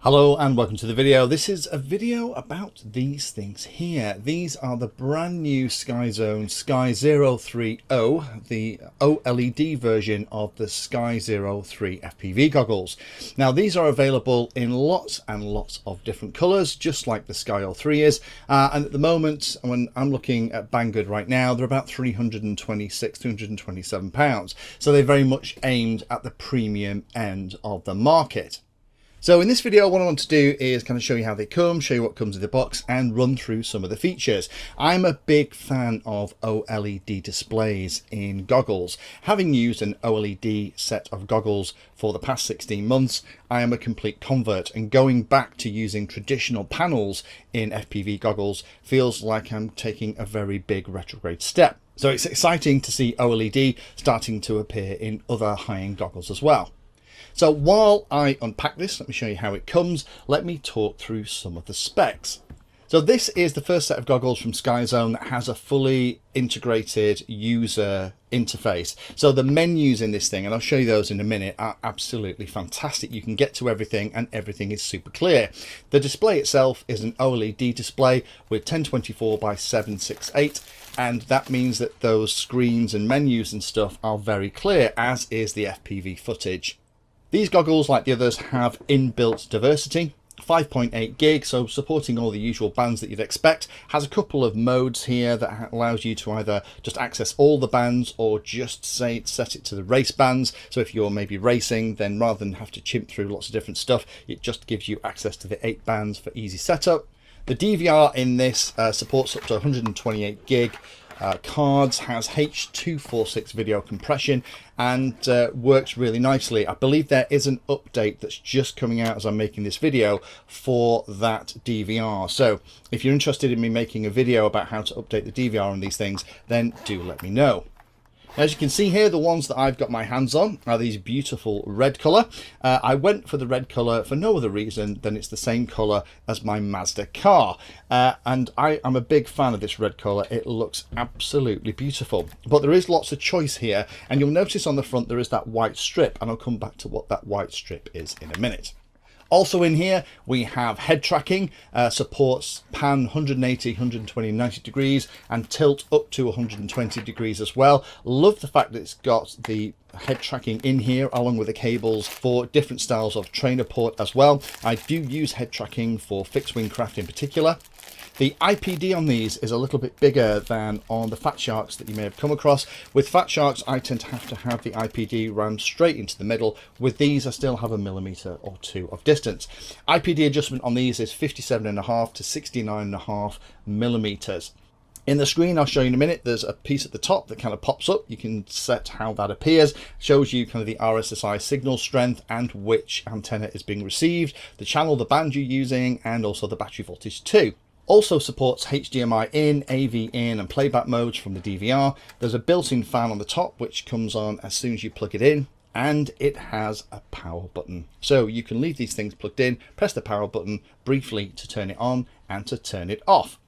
Hello and welcome to the video. This is a video about these things here. These are the brand new Skyzone SKYO30, the OLED version of the SKYO30 FPV goggles. Now these are available in lots and lots of different colours, just like the SKYO30 is. And at the moment, when I'm looking at Banggood right now, they're about £326, £327. So they're very much aimed at the premium end of the market. So in this video, what I want to do is kind of show you how they come, show you what comes in the box, and run through some of the features. I'm a big fan of OLED displays in goggles. Having used an OLED set of goggles for the past 16 months, I am a complete convert, and going back to using traditional panels in FPV goggles feels like I'm taking a very big retrograde step. So it's exciting to see OLED starting to appear in other high-end goggles as well. So while I unpack this, let me show you how it comes. Let me talk through some of the specs. So this is the first set of goggles from Skyzone that has a fully integrated user interface. So the menus in this thing, and I'll show you those in a minute, are absolutely fantastic. You can get to everything and everything is super clear. The display itself is an OLED display with 1024 by 768, and that means that those screens and menus and stuff are very clear, as is the FPV footage. These goggles, like the others, have inbuilt diversity, 5.8 gig, so supporting all the usual bands that you'd expect. Has a couple of modes here that allows you to either just access all the bands or just set it to the race bands. So if you're maybe racing, then rather than have to chimp through lots of different stuff, it just gives you access to the 8 bands for easy setup. The DVR in this supports up to 128 gig. Cards, has H.246 video compression, and works really nicely. I believe there is an update that's just coming out as I'm making this video for that DVR. So if you're interested in me making a video about how to update the DVR on these things, then do let me know. As you can see here, the ones that I've got my hands on are these beautiful red colour. I went for the red colour for no other reason than it's the same colour as my Mazda car. And I'm a big fan of this red colour. It looks absolutely beautiful. But there is lots of choice here. And you'll notice on the front there is that white strip. And I'll come back to what that white strip is in a minute. Also in here, we have head tracking, supports pan 180, 120, 90 degrees, and tilt up to 120 degrees as well. Love the fact that it's got the head tracking in here along with the cables for different styles of trainer port as well. I do use head tracking for fixed wing craft in particular. The IPD on these is a little bit bigger than on the Fat Sharks that you may have come across. With Fat Sharks, I tend to have the IPD rammed straight into the middle. With these, I still have a millimetre or two of distance. IPD adjustment on these is 57.5 to 69.5 millimetres. In the screen, I'll show you in a minute, there's a piece at the top that kind of pops up. You can set how that appears. Shows you kind of the RSSI signal strength and which antenna is being received, the channel, the band you're using, and also the battery voltage too. Also supports HDMI in, AV in, and playback modes from the DVR. There's a built-in fan on the top which comes on as soon as you plug it in, and it has a power button. So you can leave these things plugged in, press the power button briefly to turn it on and to turn it off.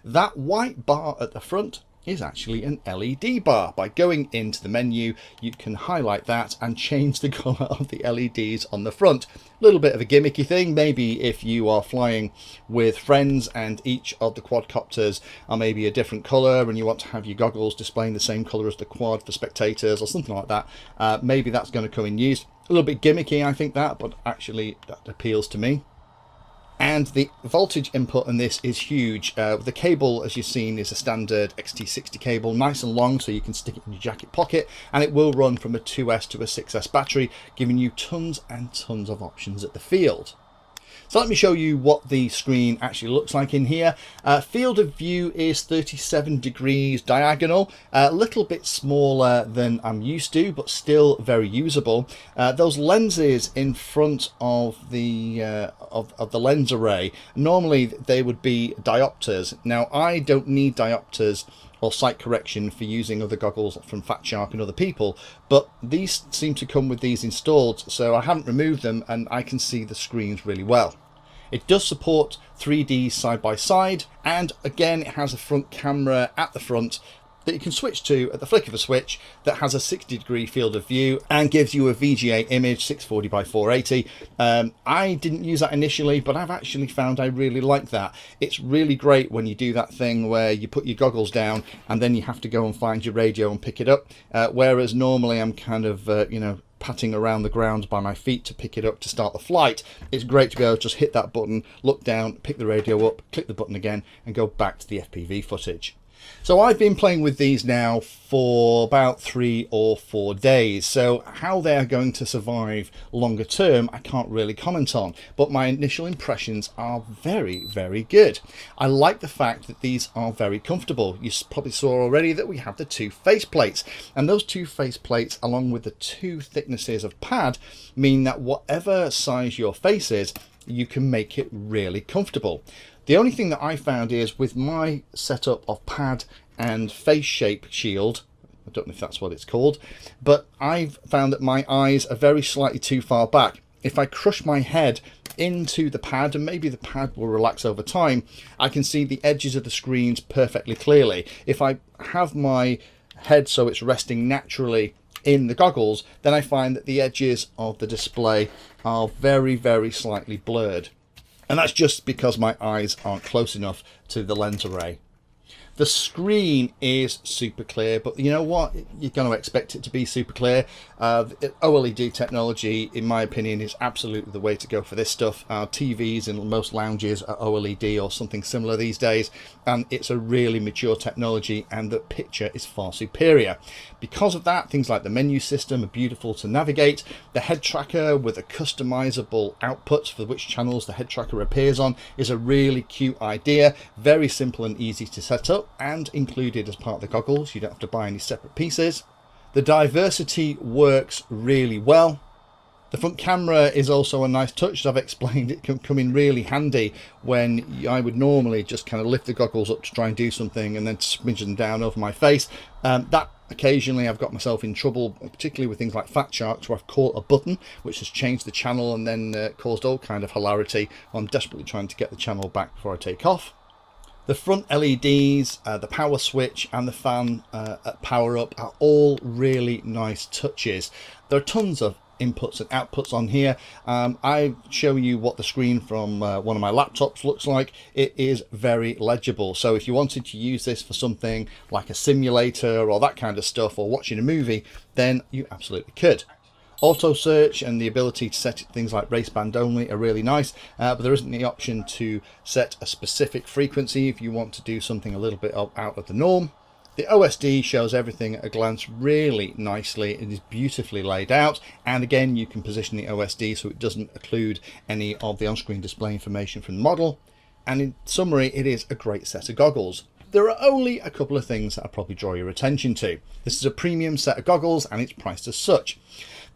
That white bar at the front is actually an LED bar. By going into the menu, you can highlight that and change the colour of the LEDs on the front. A little bit of a gimmicky thing, maybe if you are flying with friends and each of the quadcopters are maybe a different colour and you want to have your goggles displaying the same colour as the quad for spectators or something like that. Maybe that's going to come in use. A little bit gimmicky, I think that, but actually that appeals to me. And the voltage input on this is huge. The cable, as you've seen, is a standard XT60 cable, nice and long, so you can stick it in your jacket pocket, and it will run from a 2S to a 6S battery, giving you tons and tons of options at the field. So let me show you what the screen actually looks like in here. Field of view is 37 degrees diagonal, a little bit smaller than I'm used to, but still very usable. Those lenses in front of the lens array, normally they would be diopters. Now I don't need diopters or sight correction for using other goggles from Fat Shark and other people, but these seem to come with these installed, so I haven't removed them and I can see the screens really well. It does support 3D side by side, and again it has a front camera at the front that you can switch to at the flick of a switch, that has a 60-degree field of view and gives you a VGA image 640 by 480. I didn't use that initially, but I've actually found I really like that. It's really great when you do that thing where you put your goggles down and then you have to go and find your radio and pick it up, whereas normally I'm kind of you know, patting around the ground by my feet to pick it up to start the flight. It's great to be able to just hit that button, look down, pick the radio up, click the button again, and go back to the FPV footage. So I've been playing with these now for about 3 or 4 days. So how they're going to survive longer term, I can't really comment on. But my initial impressions are very, very good. I like the fact that these are very comfortable. You probably saw already that we have the 2 face plates. And those 2 face plates, along with the 2 thicknesses of pad, mean that whatever size your face is, you can make it really comfortable. The only thing that I found is with my setup of pad and face shape shield, I don't know if that's what it's called, but I've found that my eyes are very slightly too far back. If I crush my head into the pad, and maybe the pad will relax over time, I can see the edges of the screens perfectly clearly. If I have my head so it's resting naturally in the goggles, then I find that the edges of the display are very, very slightly blurred. And that's just because my eyes aren't close enough to the lens array. The screen is super clear, but you know what? You're going to expect it to be super clear. OLED technology, in my opinion, is absolutely the way to go for this stuff. TVs in most lounges are OLED or something similar these days, and it's a really mature technology, and the picture is far superior. Because of that, things like the menu system are beautiful to navigate. The head tracker with a customizable outputs for which channels the head tracker appears on is a really cute idea. Very simple and easy to set up, and included as part of the goggles. You don't have to buy any separate pieces. The diversity works really well. The front camera is also a nice touch. As I've explained, it can come in really handy when I would normally just kind of lift the goggles up to try and do something and then smidge them down over my face. That occasionally I've got myself in trouble, particularly with things like Fat Sharks, where I've caught a button which has changed the channel and then caused all kind of hilarity. I'm desperately trying to get the channel back before I take off. The front LEDs, the power switch and the fan power up are all really nice touches. There are tons of inputs and outputs on here. I show you what the screen from one of my laptops looks like. It is very legible. So if you wanted to use this for something like a simulator or that kind of stuff, or watching a movie, then you absolutely could. Auto search and the ability to set things like race band only are really nice, but there isn't the option to set a specific frequency if you want to do something a little bit out of the norm. The OSD shows everything at a glance really nicely. It is beautifully laid out, and again you can position the OSD so it doesn't occlude any of the on-screen display information from the model. And in summary, it is a great set of goggles. There are only a couple of things that I'll probably draw your attention to. This is a premium set of goggles and it's priced as such.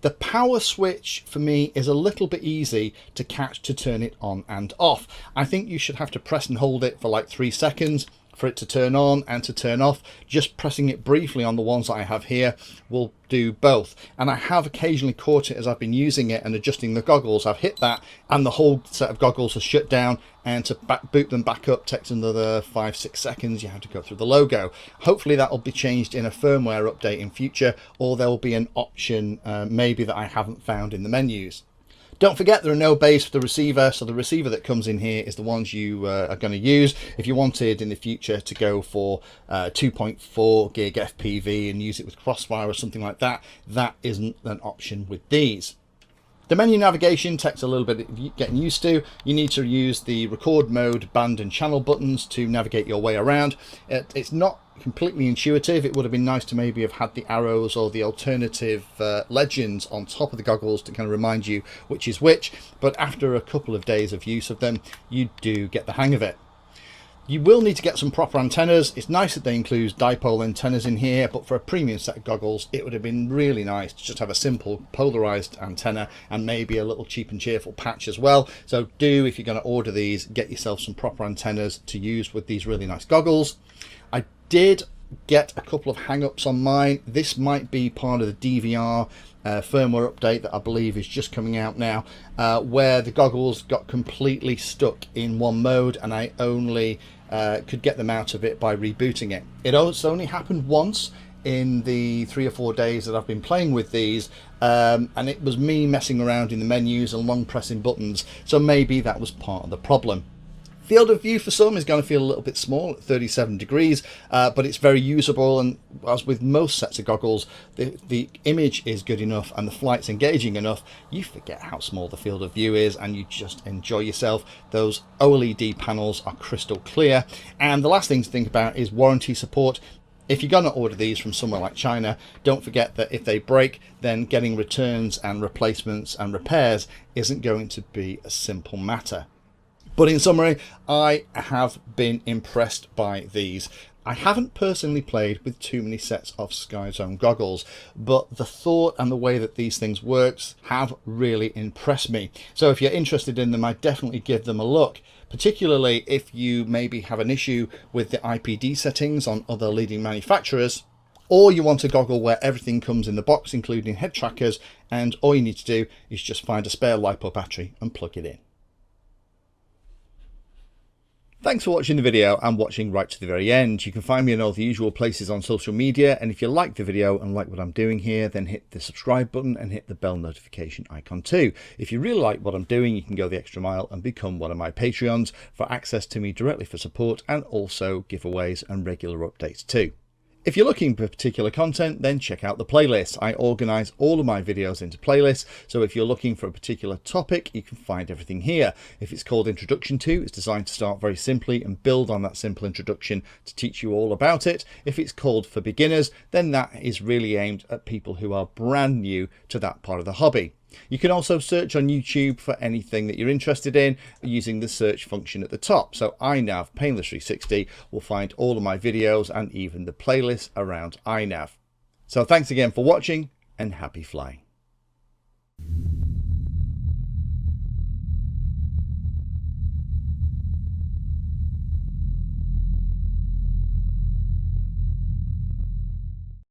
The power switch for me is a little bit easy to catch to turn it on and off. I think you should have to press and hold it for like 3 seconds for it to turn on and to turn off. Just pressing it briefly on the ones that I have here will do both. And I have occasionally caught it as I've been using it and adjusting the goggles. I've hit that and the whole set of goggles has shut down, and to boot them back up takes another 5-6 seconds. You have to go through the logo. Hopefully that will be changed in a firmware update in future, or there will be an option maybe that I haven't found in the menus. Don't forget there are no bays for the receiver, so the receiver that comes in here is the ones you are going to use. If you wanted in the future to go for 2.4 gig FPV and use it with Crossfire or something like that, that isn't an option with these. The menu navigation takes a little bit of getting used to. You need to use the record mode, band and channel buttons to navigate your way around. It's not completely intuitive. It would have been nice to maybe have had the arrows or the alternative legends on top of the goggles to kind of remind you which is which, but after a couple of days of use of them, you do get the hang of it. You will need to get some proper antennas. It's nice that they include dipole antennas in here, but for a premium set of goggles, it would have been really nice to just have a simple polarized antenna and maybe a little cheap and cheerful patch as well. So do, if you're going to order these, get yourself some proper antennas to use with these really nice goggles. I did get a couple of hang-ups on mine. This might be part of the DVR firmware update that I believe is just coming out now, where the goggles got completely stuck in one mode and I only could get them out of it by rebooting it. It's only happened once in the 3 or 4 days that I've been playing with these, and it was me messing around in the menus and long pressing buttons, so maybe that was part of the problem. Field of view for some is going to feel a little bit small at 37 degrees, but it's very usable, and as with most sets of goggles, the image is good enough and the flight's engaging enough, you forget how small the field of view is and you just enjoy yourself. Those OLED panels are crystal clear. And the last thing to think about is warranty support. If you're going to order these from somewhere like China, don't forget that if they break, then getting returns and replacements and repairs isn't going to be a simple matter. But in summary, I have been impressed by these. I haven't personally played with too many sets of Skyzone goggles, but the thought and the way that these things works have really impressed me. So if you're interested in them, I definitely give them a look, particularly if you maybe have an issue with the IPD settings on other leading manufacturers, or you want a goggle where everything comes in the box, including head trackers, and all you need to do is just find a spare LiPo battery and plug it in. Thanks for watching the video and watching right to the very end. You can find me in all the usual places on social media, and if you like the video and like what I'm doing here, then hit the subscribe button and hit the bell notification icon too. If you really like what I'm doing, you can go the extra mile and become one of my Patreons for access to me directly for support, and also giveaways and regular updates too. If you're looking for particular content, then check out the playlist. I organise all of my videos into playlists, so if you're looking for a particular topic, you can find everything here. If it's called Introduction To, it's designed to start very simply and build on that simple introduction to teach you all about it. If it's called For Beginners, then that is really aimed at people who are brand new to that part of the hobby. You can also search on YouTube for anything that you're interested in using the search function at the top. So iNav Painless 360 will find all of my videos and even the playlist around iNav. So thanks again for watching and happy flying.